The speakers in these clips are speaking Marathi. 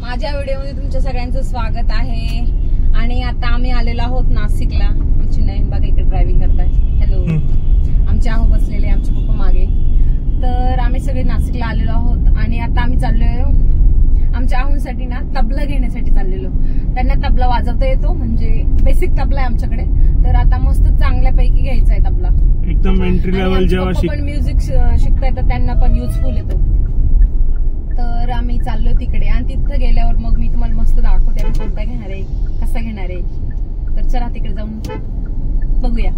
माझ्या व्हिडिओमध्ये तुमच्या सगळ्यांचं स्वागत आहे। आणि आता आम्ही आलेलो आहोत नाशिकला। आमची नयन बघा इकडे ड्रायव्हिंग करताय। हॅलो, आमचे आहू बसलेले, आमचे पप्पा मागे। तर आम्ही सगळे नाशिकला आलेलो आहोत आणि आता आम्ही चाललोय आमच्या आहूंसाठी ना तबला घेण्यासाठी चाललेलो। त्यांना तबला वाजवता येतो, म्हणजे बेसिक तबला आहे आमच्याकडे। तर आता मस्त चांगल्यापैकी घ्यायचा आहे तबला, एकदम एंट्री लेवल। जेव्हा पण म्युझिक शिकता येतं त्यांना पण युजफुल येतो। तर आम्ही चाललो तिकडे आणि तिथं गेल्यावर मग मी तुम्हाला मस्त दाखवते आम्ही कोणता घेणार आहे, कसा घेणार आहे। तर चला तिकडे जाऊन बघूया।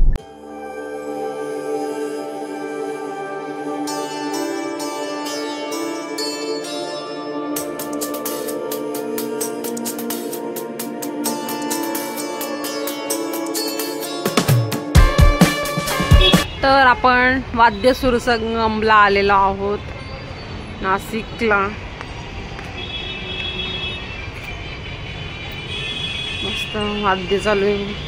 तर आपण वाद्य सुरसंगमला आलेलो आहोत नाशिकला। मस्त वाद्य चालू आहे।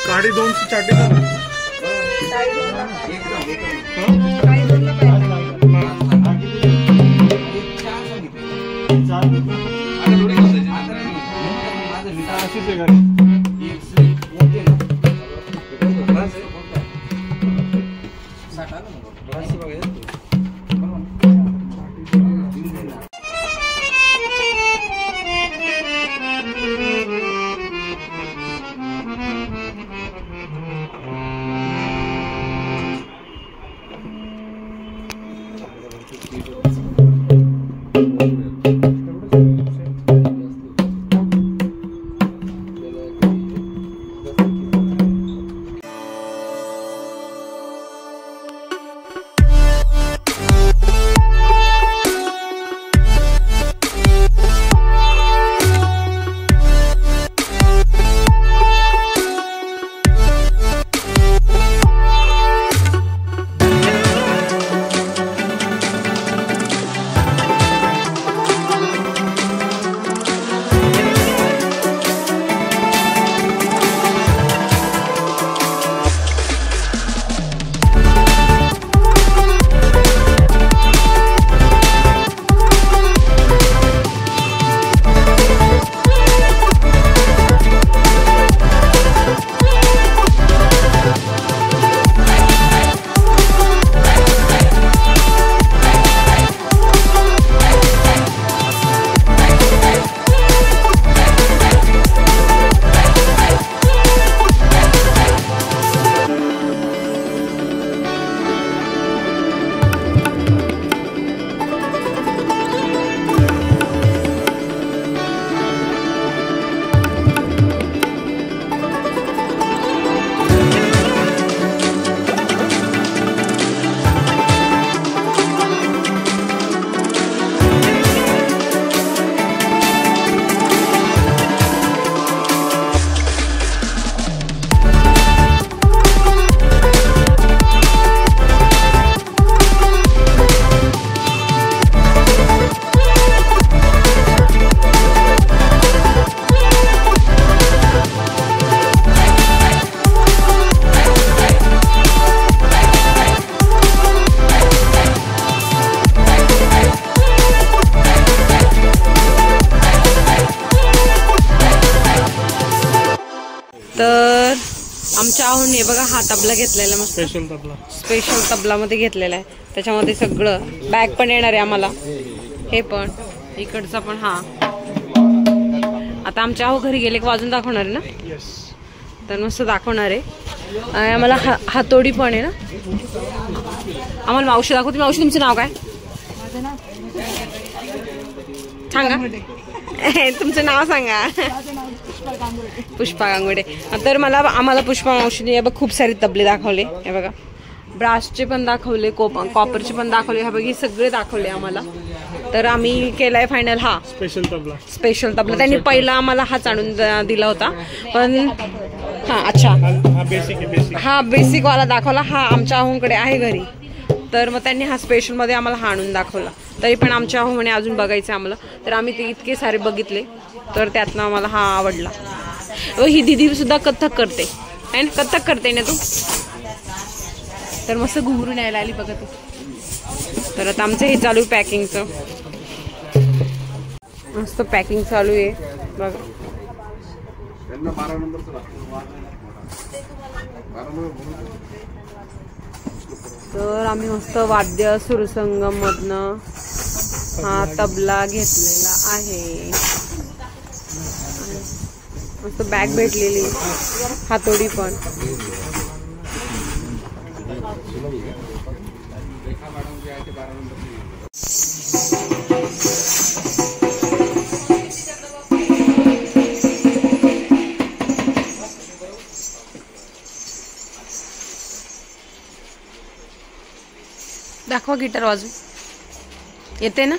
साढ़े 200 चाटे तर आमच्या आहूने बघा हा तबला घेतलेला मस्त स्पेशल तबला मध्ये घेतलेला आहे। त्याच्यामध्ये सगळं बॅग पण येणार आहे आम्हाला, हे पण इकडचा पण। हा आता आमच्या आहू घरी गेले की वाजून दाखवणार आहे ना। तर मस्त दाखवणार आहे। आम्हाला हातोडी पण आहे ना। आम्हाला मावशी दाखवते. मावशी तुमचं नाव काय सांगा? तुमचं नाव सांगा. पुष्पा गांगुडे. तर आम्हाला पुष्पा मावशीने खूप सारे तबले दाखवले. हे बघा, ब्रासचे पण दाखवले, कॉपरचे पण दाखवले. हे बघा, हे सगळे दाखवले आम्हाला. तर आम्ही केलाय फायनल हा स्पेशल तबला. त्यांनी पहिला आम्हाला हाच आणून दिला होता, पण हा अच्छा हा बेसिक वाला दाखवला. हा आमच्या आहूंकडे आहे घरी, तर मग त्यांनी हा स्पेशल मध्ये आम्हाला हा आणून दाखवला. तरी पण आमच्या आहू म्हणे अजून बघायचं आम्हाला. तर आम्ही ते इतके सारे बघितले, तर त्यातनं आम्हाला हा आवडला. ही दिदी सुद्धा कथ्थक करते है ना, कथ्थक करते ना तू. तर मस्त घुंगरून यायला आली बघा तू. तर आता आमचं हे चालू आहे पॅकिंगचं. मस्त पॅकिंग चालू आहे बघा. तर आम्ही मस्त वाद्य सुरसंगम मधनं हा तबला घेतलेला आहे. मस्त बॅग भेटलेली, हातोडी पण. दाखवा गिटार वाजू येते ना.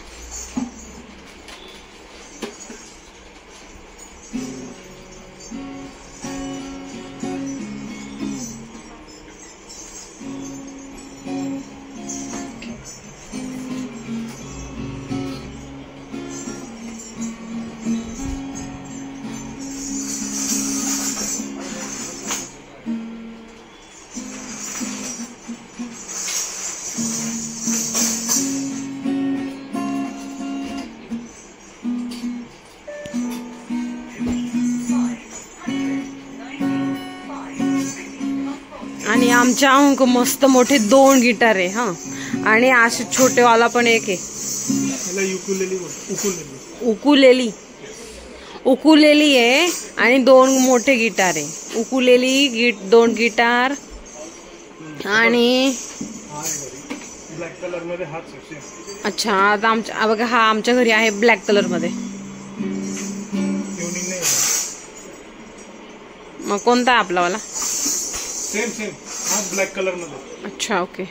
आणि आमच्या अंक मस्त मोठे 2 गिटार आहे. हा, आणि असे छोटेवाला पण एक आहे. उकुलेली आहे आणि 2 मोठे गिटार आहे. उकुलेली 2 गिटार आणि अच्छा. आता आमच्या बघा, हा आमच्या घरी आहे ब्लॅक कलर मध्ये. मग कोणता आहे आपलावाला? सेम हा ब्लॅक कलर मध्ये. अच्छा ओके.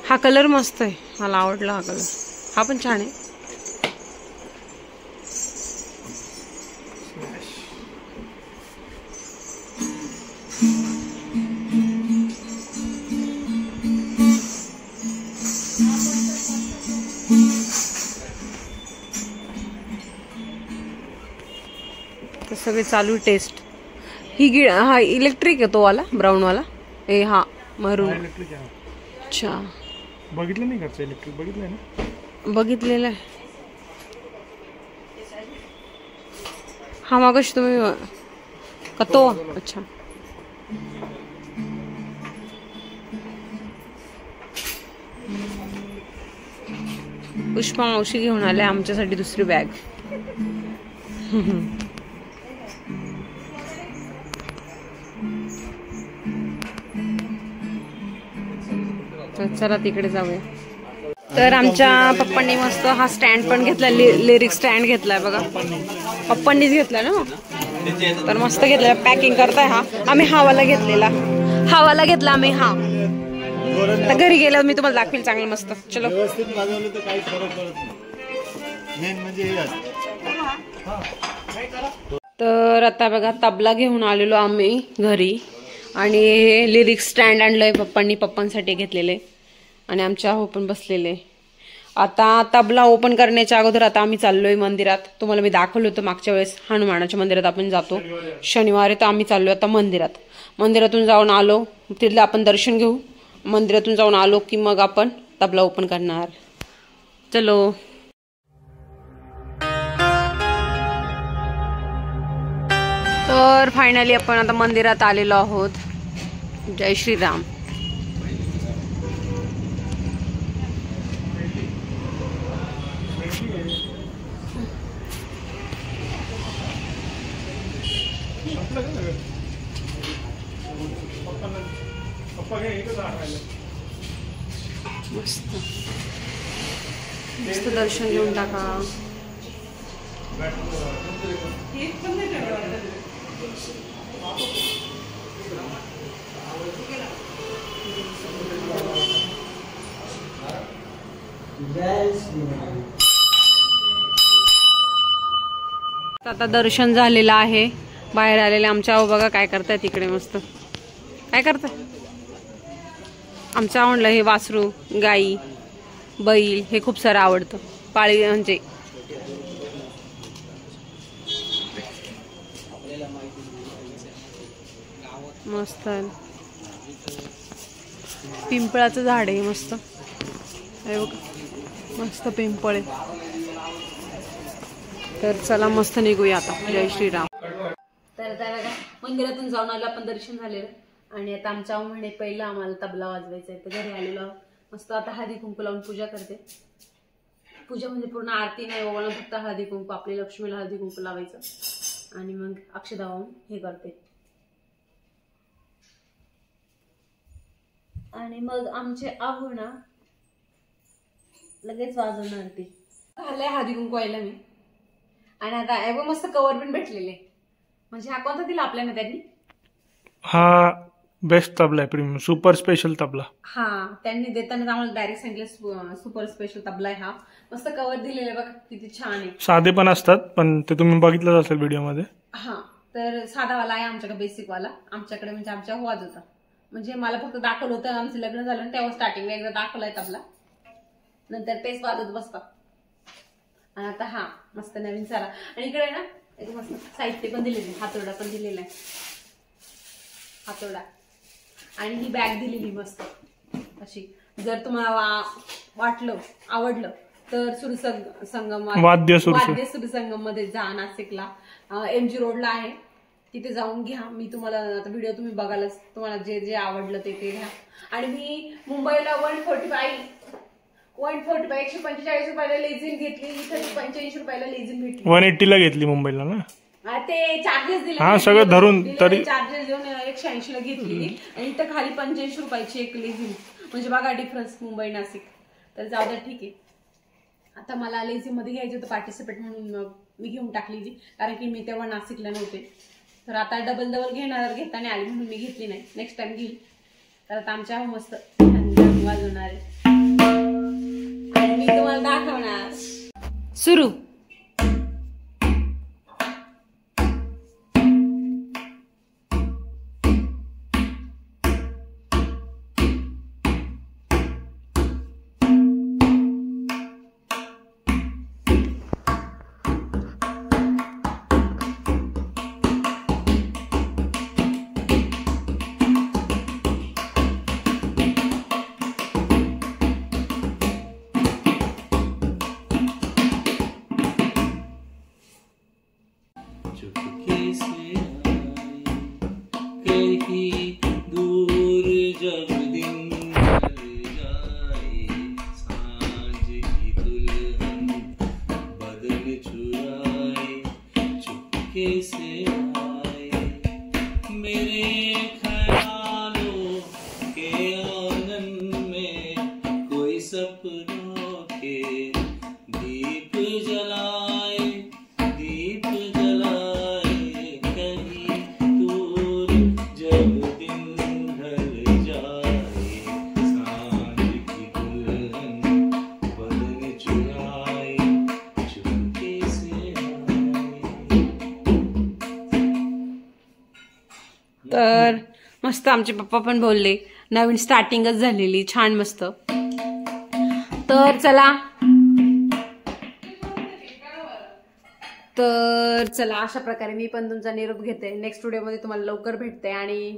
हा कलर मस्त आहे, मला आवडला हा कलर. हा पण छान आहे. सगळे चालू टेस्ट. ही हा इलेक्ट्रिक आहे तो वाला, ब्राऊन वाला. ए हा मरून. अच्छा, बघितलं नाही घरचं इलेक्ट्रिक? बघितलंय ना? बघितलेलं आहे. हा मागच तुम्ही का तो? अच्छा. पुष्पा मावशी घेऊन आले आमच्यासाठी दुसरी बॅग. चला तिकडे जाऊया. तर आमच्या पप्पांनी मस्त हा स्टँड पण घेतला, लिरिक्स स्टँड घेतलाय बघा. पप्पांनीच घेतलाय ना. तर मस्त घेतलाय, पॅकिंग करताय. हा आम्ही हावाला घेतलेला, हावाला घेतला आम्ही. हा आता घरी गेल्यावर मी तुम्हाला दाखवेल चांगलं मस्त. चलो. तर आता बघा तबला घेऊन आलेलो आम्ही घरी, आणि हे लिरिक्स स्टँड आणलंय पप्पांनी, पप्पांसाठी घेतलेले. आणि आमच्या हो पण बसलेले. आता तबला ओपन करण्याच्या अगोदर आता आम्ही चाललोय मंदिरात. तुम्हाला मी दाखवलं होतं मागच्या वेळेस, हनुमानाच्या मंदिरात आपण जातो शनिवारी. तर आम्ही चाललोय आता मंदिरात. मंदिरातून जाऊन आलो, तिथलं आपण दर्शन घेऊ. मंदिरातून जाऊन आलो की मग आपण तबला ओपन करणार. चलो. तर फायनली आपण आता मंदिरात आलेलो आहोत. जय श्रीराम. मस्त मस्त दर्शन घेऊन टाका. आता दर्शन झालेलं आहे. बाहेर आलेले आमच्या आहो बघा काय करताय तिकडे. मस्त काय करताय. आमच्या आवडलं हे वासरू, गाई, बैल हे खूप सारं आवडतं. पाळी म्हणजे मस्त पिंपळाचं झाड आहे मस्त. हे बघ मस्त पिंपळ आहे. तर चला मस्त निघूया आता. जय श्रीराम. तर त्या बघा मंदिरातून जाऊन आलं आपण, दर्शन झालेलं. आणि आता आमच्या म्हणे पहिला आम्हाला तबला वाजवायचा आहे. तर घरी आलेलो मस्त. आता हळदी कुंकू लावून पूजा करते. पूजा म्हणजे पूर्ण आरती नाही ओवाळून, फक्त हळदी कुंकू. आपली लक्ष्मीला हळदी कुंकू लावायचं आणि मग अक्षता वाहून हे करते. आणि मग आमचे आहो ना लगेच वाजवणार ती. घालय हळदी कुंकू व्हायला मी. आणि आता एवढं मस्त कवर पण भेटलेले. म्हणजे हा कोणता दिला आपल्याला त्यांनी. हा बेस्ट तबला आहे, प्रीमियम सुपर स्पेशल तबला. हा त्यांनी देताना आम्हाला डायरेक्ट सांगितलं सुपर स्पेशल तबला आहे हा. मस्त कवर दिलेलं बघा किती छान आहे. साधे पण असतात पण ते तुम्ही बघितलंच असेल व्हिडिओ मध्ये. हा तर साधावाला आहे आमच्याकडे, बेसिक वाला आमच्याकडे. म्हणजे आमच्या वाज होता. म्हणजे मला फक्त दाखवलं होतं आमचं लग्न झालं तेव्हा स्टार्टिंगला एकदा दाखवलाय तबला. नंतर तेच वाजत बसतात. आणि आता हा मस्त नवीन सारा. आणि इकडे ना एक मस्त साहित्य पण दिलेलं, हातोडा पण दिलेला आहे. हातोडा आणि ही बॅग दिलेली मस्त अशी. जर तुम्हाला वाटलं आवडलं तर सुरसंगम वाद्य सुरसंगम मध्ये जा. नाशिकला MG रोडला आहे, तिथे जाऊन घ्या. मी तुम्हाला आता व्हिडिओ तुम्ही बघायलाच, तुम्हाला जे जे आवडलं ते घ्या. आणि मी मुंबईला 145 145 रुपयाला लेझिम घेतली. इथे 85 रुपयाला लेझिम भेटली. 180 ला घेतली मुंबईला ना. ते चार्जेस दिले. हा सगळं धरून तरी चार्जेस देऊन 180 ला घेतली. आणि इथं खाली 85 रुपयाची एक लेझिम. म्हणजे बघा डिफरन्स मुंबई नाशिक. तर जाऊ द्या ठीक आहे. आता मला लेझिम मध्ये घ्यायचं होतं पार्टिसिपेट म्हणून मी घेऊन टाकली ती. कारण की मी तेव्हा नाशिकला नव्हते. तर आता डबल घेता नाही आली म्हणून मी घेतली नाही. नेक्स्ट टाइम घेईल. तर आता आमच्या मस्त वाजवणार आहे आणि मी तुम्हाला दाखवणार. सुरू. तर मस्त आमचे पप्पा पण बोलले नवीन स्टार्टिंगच झालेली छान मस्त. तर चला अशा प्रकारे मी पण तुमचा निरोप घेते. नेक्स्ट व्हिडिओमध्ये तुम्हाला लवकर भेटते आणि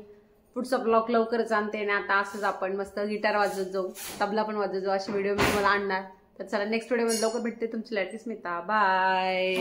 पुढचा ब्लॉग लवकरच आणते. आणि आता असंच आपण मस्त गिटार वाजवत जाऊ, तबला पण वाजवत जाऊ, असे व्हिडिओ मी तुम्हाला आणणार. तर चला नेक्स्ट व्हिडिओमध्ये लवकर भेटते. तुमची लाडकी स्मिता. बाय.